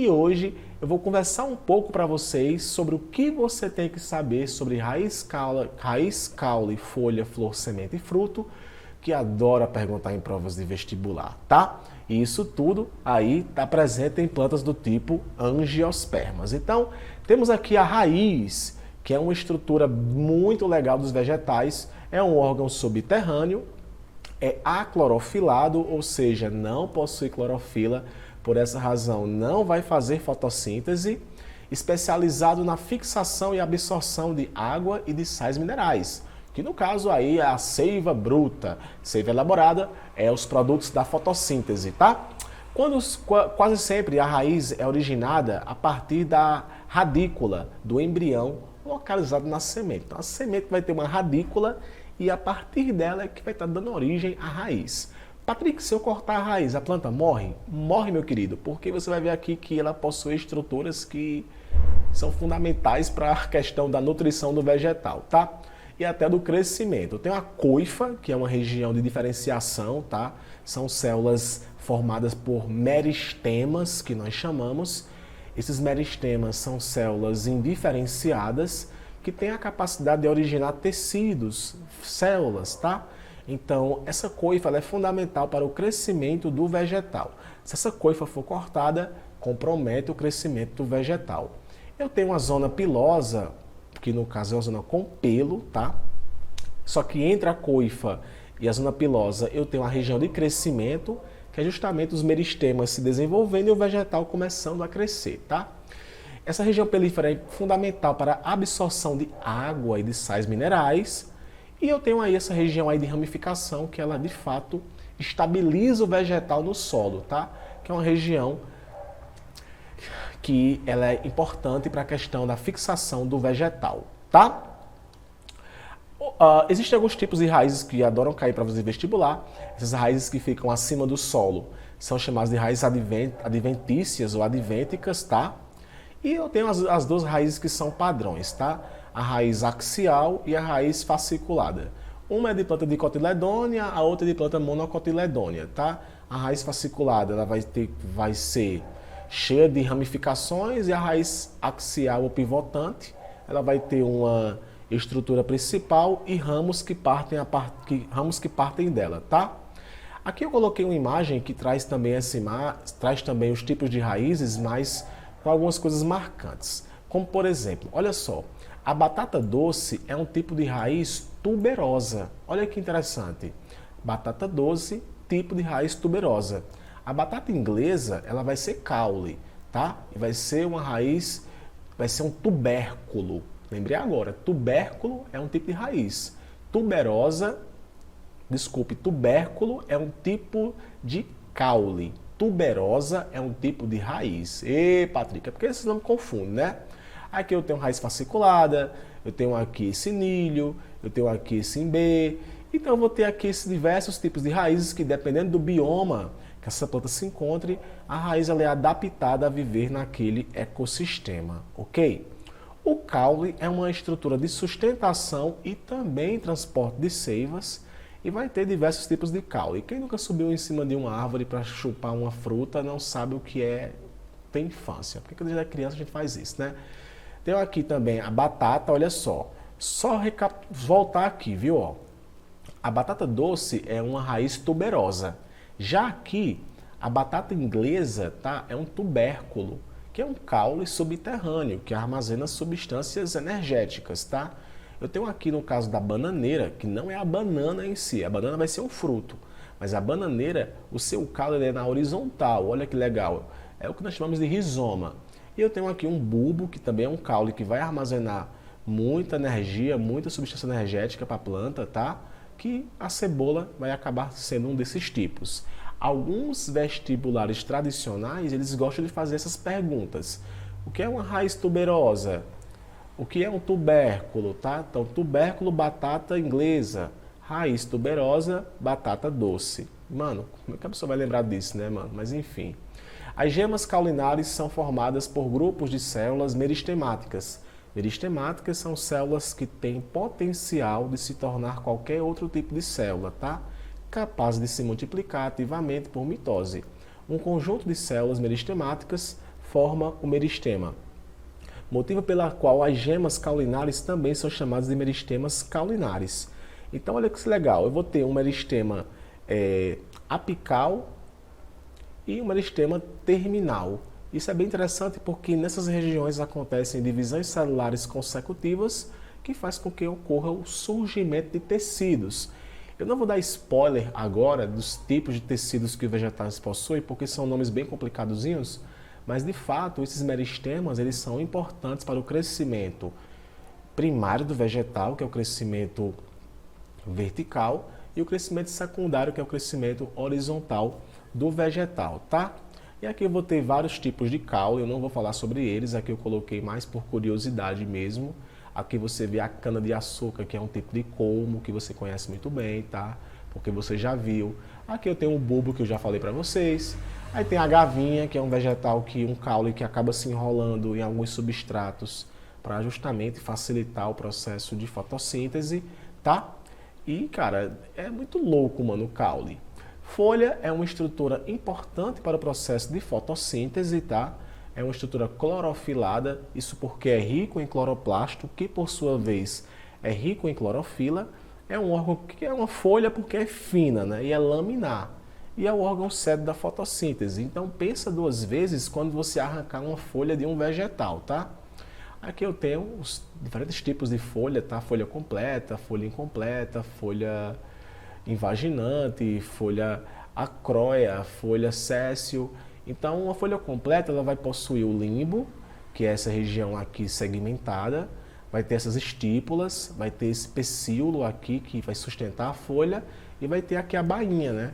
e hoje eu vou conversar um pouco para vocês sobre o que você tem que saber sobre raiz, caule, folha, flor, semente e fruto, que adora perguntar em provas de vestibular, tá? E isso tudo aí está presente em plantas do tipo angiospermas. Então, temos aqui a raiz, que é uma estrutura muito legal dos vegetais, é um órgão subterrâneo, é aclorofilado, ou seja, não possui clorofila, por essa razão não vai fazer fotossíntese, especializado na fixação e absorção de água e de sais minerais, que no caso aí é a seiva bruta, seiva elaborada, é os produtos da fotossíntese, tá? Quase sempre a raiz é originada a partir da radícula do embrião localizado na semente. Então a semente vai ter uma radícula e a partir dela é que vai estar dando origem à raiz. Patrick, se eu cortar a raiz, a planta morre? Morre, meu querido, porque você vai ver aqui que ela possui estruturas que são fundamentais para a questão da nutrição do vegetal, tá? E até do crescimento. Tem a coifa, que é uma região de diferenciação, tá? São células formadas por meristemas, que nós chamamos. Esses meristemas são células indiferenciadas que têm a capacidade de originar tecidos, células, tá? Então, essa coifa ela é fundamental para o crescimento do vegetal. Se essa coifa for cortada, compromete o crescimento do vegetal. Eu tenho uma zona pilosa, que no caso é uma zona com pelo, tá? Só que entre a coifa e a zona pilosa eu tenho uma região de crescimento, que é justamente os meristemas se desenvolvendo e o vegetal começando a crescer, tá? Essa região pelífera é fundamental para a absorção de água e de sais minerais. E eu tenho aí essa região aí de ramificação, que ela de fato estabiliza o vegetal no solo, tá? Que é uma região que ela é importante para a questão da fixação do vegetal, tá? Existem alguns tipos de raízes que adoram cair para fazer vestibular. Essas raízes que ficam acima do solo são chamadas de raízes adventícias ou advênticas, tá? E eu tenho as duas raízes que são padrões, tá? A raiz axial e a raiz fasciculada. Uma é de planta dicotiledônea, a outra é de planta monocotiledônea, tá? A raiz fasciculada ela vai ser cheia de ramificações e a raiz axial ou pivotante ela vai ter uma estrutura principal e ramos que partem dela, tá? Aqui eu coloquei uma imagem que traz também os tipos de raízes, mas com algumas coisas marcantes. Como por exemplo, olha só, a batata doce é um tipo de raiz tuberosa. Olha que interessante. Batata doce, tipo de raiz tuberosa. A batata inglesa, ela vai ser caule, tá? E vai ser uma raiz, vai ser um tubérculo. Lembrei agora, tubérculo é um tipo de raiz. Tubérculo é um tipo de caule. Tuberosa é um tipo de raiz. Patrick, é porque vocês não me confundem, né? Aqui eu tenho raiz fasciculada, eu tenho aqui esse nílio, eu tenho aqui esse imbê. Então eu vou ter aqui esses diversos tipos de raízes que, dependendo do bioma que essa planta se encontre, a raiz ela é adaptada a viver naquele ecossistema, ok? O caule é uma estrutura de sustentação e também transporte de seivas e vai ter diversos tipos de caule. Quem nunca subiu em cima de uma árvore para chupar uma fruta não sabe o que é ter infância, porque quando a gente é criança a gente faz isso, né? Tenho aqui também a batata, olha só. Voltar aqui, viu? Ó. A batata doce é uma raiz tuberosa. Já aqui, a batata inglesa, tá? É um tubérculo, que é um caule subterrâneo, que armazena substâncias energéticas, tá? Eu tenho aqui no caso da bananeira, que não é a banana em si, a banana vai ser um fruto. Mas a bananeira, o seu caule é na horizontal, olha que legal. É o que nós chamamos de rizoma. E eu tenho aqui um bulbo, que também é um caule que vai armazenar muita energia, muita substância energética para a planta, tá? Que a cebola vai acabar sendo um desses tipos. Alguns vestibulares tradicionais, eles gostam de fazer essas perguntas. O que é uma raiz tuberosa? O que é um tubérculo, tá? Então, tubérculo, batata inglesa. Raiz tuberosa, batata doce. Mano, como é que a pessoa vai lembrar disso, né, mano? Mas enfim. As gemas caulinares são formadas por grupos de células meristemáticas. Meristemáticas são células que têm potencial de se tornar qualquer outro tipo de célula, tá? Capazes de se multiplicar ativamente por mitose. Um conjunto de células meristemáticas forma o meristema. Motivo pela qual as gemas caulinares também são chamadas de meristemas caulinares. Então, olha que legal, eu vou ter um meristema apical e um meristema terminal. Isso é bem interessante porque nessas regiões acontecem divisões celulares consecutivas que faz com que ocorra o surgimento de tecidos. Eu não vou dar spoiler agora dos tipos de tecidos que os vegetais possuem, porque são nomes bem complicadozinhos, mas de fato esses meristemas eles são importantes para o crescimento primário do vegetal, que é o crescimento vertical, e o crescimento secundário, que é o crescimento horizontal do vegetal, tá? E aqui eu vou ter vários tipos de caule, eu não vou falar sobre eles, aqui eu coloquei mais por curiosidade mesmo. Aqui você vê a cana-de-açúcar, que é um tipo de colmo que você conhece muito bem, tá? Porque você já viu. Aqui eu tenho o bulbo, que eu já falei para vocês. Aí tem a gavinha, que é um vegetal, um caule que acaba se enrolando em alguns substratos para justamente facilitar o processo de fotossíntese, tá? E, cara, é muito louco, mano, o caule. Folha é uma estrutura importante para o processo de fotossíntese, tá? É uma estrutura clorofilada, isso porque é rico em cloroplasto, que por sua vez é rico em clorofila. É um órgão que é uma folha porque é fina, né? E é laminar. E é o órgão sede da fotossíntese. Então pensa duas vezes quando você arrancar uma folha de um vegetal, tá? Aqui eu tenho os diferentes tipos de folha, tá? Folha completa, folha incompleta, folha invaginante, folha acróia, folha séssil. Então, uma folha completa ela vai possuir o limbo, que é essa região aqui segmentada, vai ter essas estípulas, vai ter esse pecíolo aqui que vai sustentar a folha e vai ter aqui a bainha, né?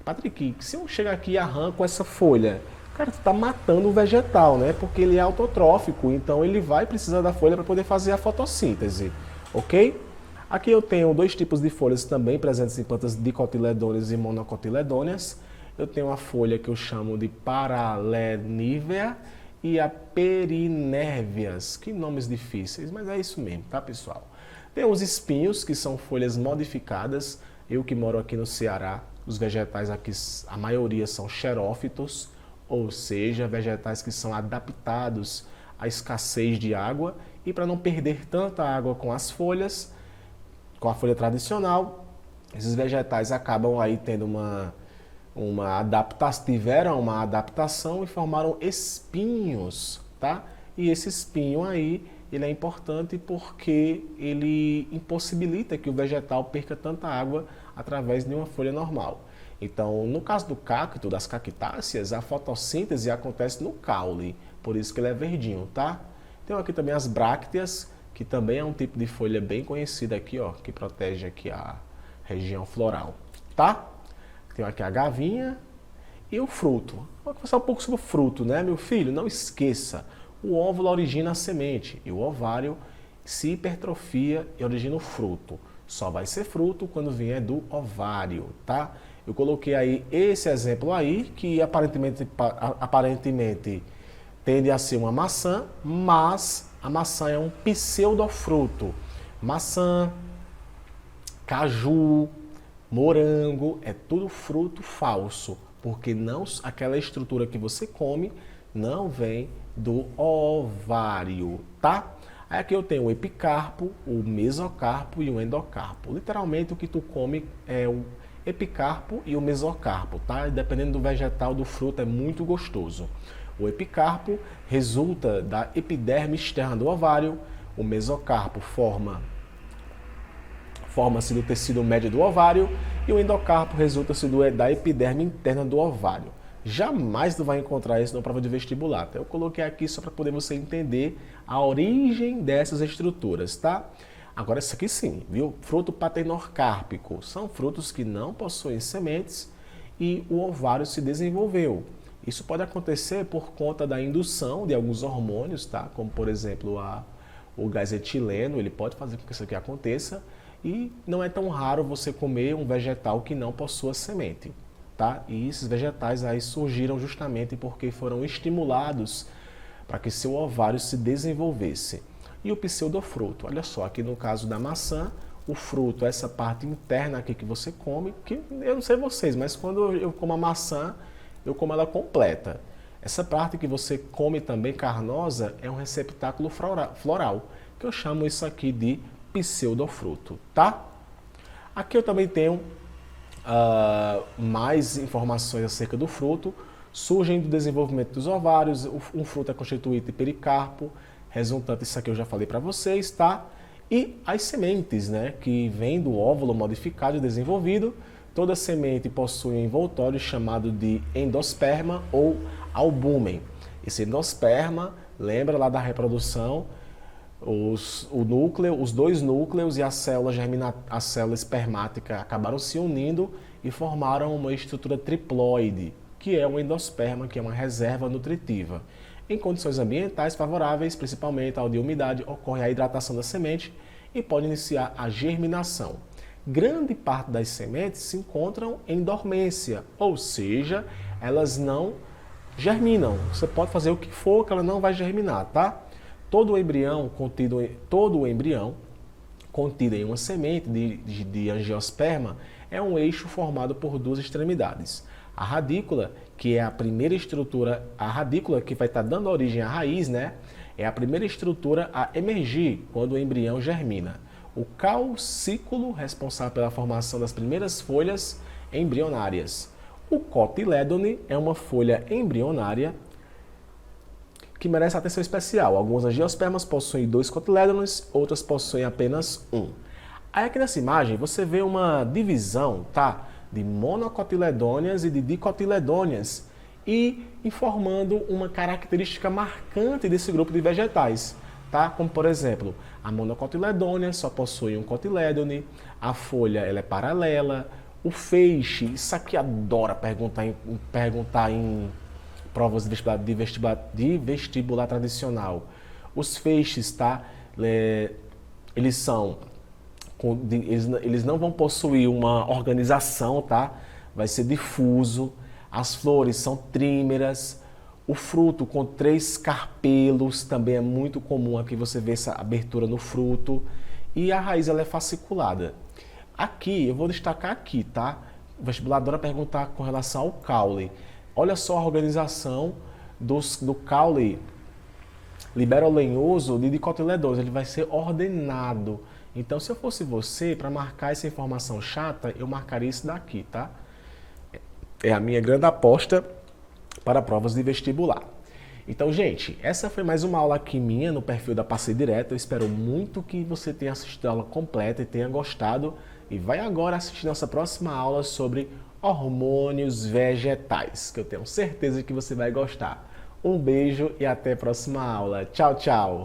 Patrick, se eu chegar aqui e arranco essa folha, cara, tu tá matando o vegetal, né? Porque ele é autotrófico, então ele vai precisar da folha para poder fazer a fotossíntese, ok? Aqui eu tenho dois tipos de folhas também presentes em plantas dicotiledôneas e monocotiledôneas. Eu tenho a folha que eu chamo de Paralenívea e a Perinervias. Que nomes difíceis, mas é isso mesmo, tá, pessoal? Tem os espinhos, que são folhas modificadas. Eu que moro aqui no Ceará, os vegetais aqui, a maioria são xerófitos, ou seja, vegetais que são adaptados à escassez de água. E para não perder tanta água com as folhas, com a folha tradicional, esses vegetais acabam aí tendo tiveram uma adaptação e formaram espinhos, tá? E esse espinho aí, ele é importante porque ele impossibilita que o vegetal perca tanta água através de uma folha normal. Então, no caso do cacto, das cactáceas, a fotossíntese acontece no caule, por isso que ele é verdinho, tá? Tem aqui também as brácteas, que também é um tipo de folha bem conhecida aqui, ó, que protege aqui a região floral, tá? Tem aqui a gavinha e o fruto. Vou conversar um pouco sobre o fruto, né, meu filho? Não esqueça, o óvulo origina a semente e o ovário se hipertrofia e origina o fruto. Só vai ser fruto quando vier do ovário, tá? Eu coloquei aí esse exemplo aí, que aparentemente tende a ser uma maçã, mas a maçã é um pseudofruto. Maçã, caju, morango, é tudo fruto falso, porque não, aquela estrutura que você come não vem do ovário, tá? Aí aqui eu tenho o epicarpo, o mesocarpo e o endocarpo. Literalmente o que tu come é o epicarpo e o mesocarpo, tá? Dependendo do vegetal, do fruto, é muito gostoso. O epicarpo resulta da epiderme externa do ovário, o mesocarpo forma-se do tecido médio do ovário e o endocarpo resulta-se da epiderme interna do ovário. Jamais tu vai encontrar isso na prova de vestibular. Tá? Eu coloquei aqui só para poder você entender a origem dessas estruturas, tá? Agora isso aqui sim, viu? Fruto paternorcárpico. São frutos que não possuem sementes e o ovário se desenvolveu. Isso pode acontecer por conta da indução de alguns hormônios, tá? Como por exemplo o gás etileno, ele pode fazer com que isso aqui aconteça. E não é tão raro você comer um vegetal que não possua semente, tá? E esses vegetais aí surgiram justamente porque foram estimulados para que seu ovário se desenvolvesse. E o pseudofruto, olha só, aqui no caso da maçã, o fruto, essa parte interna aqui que você come, que eu não sei vocês, mas quando eu como a maçã, eu como ela completa. Essa parte que você come também carnosa é um receptáculo floral, que eu chamo isso aqui de pseudofruto, tá? Aqui eu também tenho mais informações acerca do fruto. Surgem do desenvolvimento dos ovários, um fruto é constituído de pericarpo, resultante, isso aqui eu já falei para vocês, tá? E as sementes, né, que vêm do óvulo modificado e desenvolvido. Toda semente possui um envoltório chamado de endosperma ou albúmen. Esse endosperma, lembra lá da reprodução, os dois núcleos e a célula espermática acabaram se unindo e formaram uma estrutura triploide, que é um endosperma, que é uma reserva nutritiva. Em condições ambientais favoráveis, principalmente ao de umidade, ocorre a hidratação da semente e pode iniciar a germinação. Grande parte das sementes se encontram em dormência, ou seja, elas não germinam. Você pode fazer o que for que ela não vai germinar, tá? Todo o embrião contido em uma semente de angiosperma é um eixo formado por duas extremidades. A radícula, que é a primeira estrutura, a radícula que vai estar dando origem à raiz, né? É a primeira estrutura a emergir quando o embrião germina. O calcículo, responsável pela formação das primeiras folhas embrionárias. O cotilédone é uma folha embrionária que merece atenção especial. Alguns angiospermas possuem 2 cotilédones, outras possuem apenas 1. Aí aqui nessa imagem você vê uma divisão, tá? De monocotiledôneas e de dicotiledôneas, e informando uma característica marcante desse grupo de vegetais, tá? Como por exemplo, a monocotiledônea só possui um cotilédone, a folha ela é paralela, o feixe, isso aqui adora perguntar em provas de vestibular tradicional. Os feixes, tá? Eles não vão possuir uma organização, tá? Vai ser difuso. As flores são trímeras. O fruto com 3 carpelos também é muito comum aqui você ver essa abertura no fruto. E a raiz ela é fasciculada. Aqui, eu vou destacar aqui, tá? O vestibulador vai perguntar com relação ao caule. Olha só a organização do caule liberolenhoso de dicotiledôneos. Ele vai ser ordenado. Então, se eu fosse você, para marcar essa informação chata, eu marcaria isso daqui, tá? É a minha grande aposta para provas de vestibular. Então, gente, essa foi mais uma aula aqui minha no perfil da Passei Direto. Eu espero muito que você tenha assistido a aula completa e tenha gostado. E vai agora assistir nossa próxima aula sobre hormônios vegetais, que eu tenho certeza que você vai gostar. Um beijo e até a próxima aula. Tchau, tchau!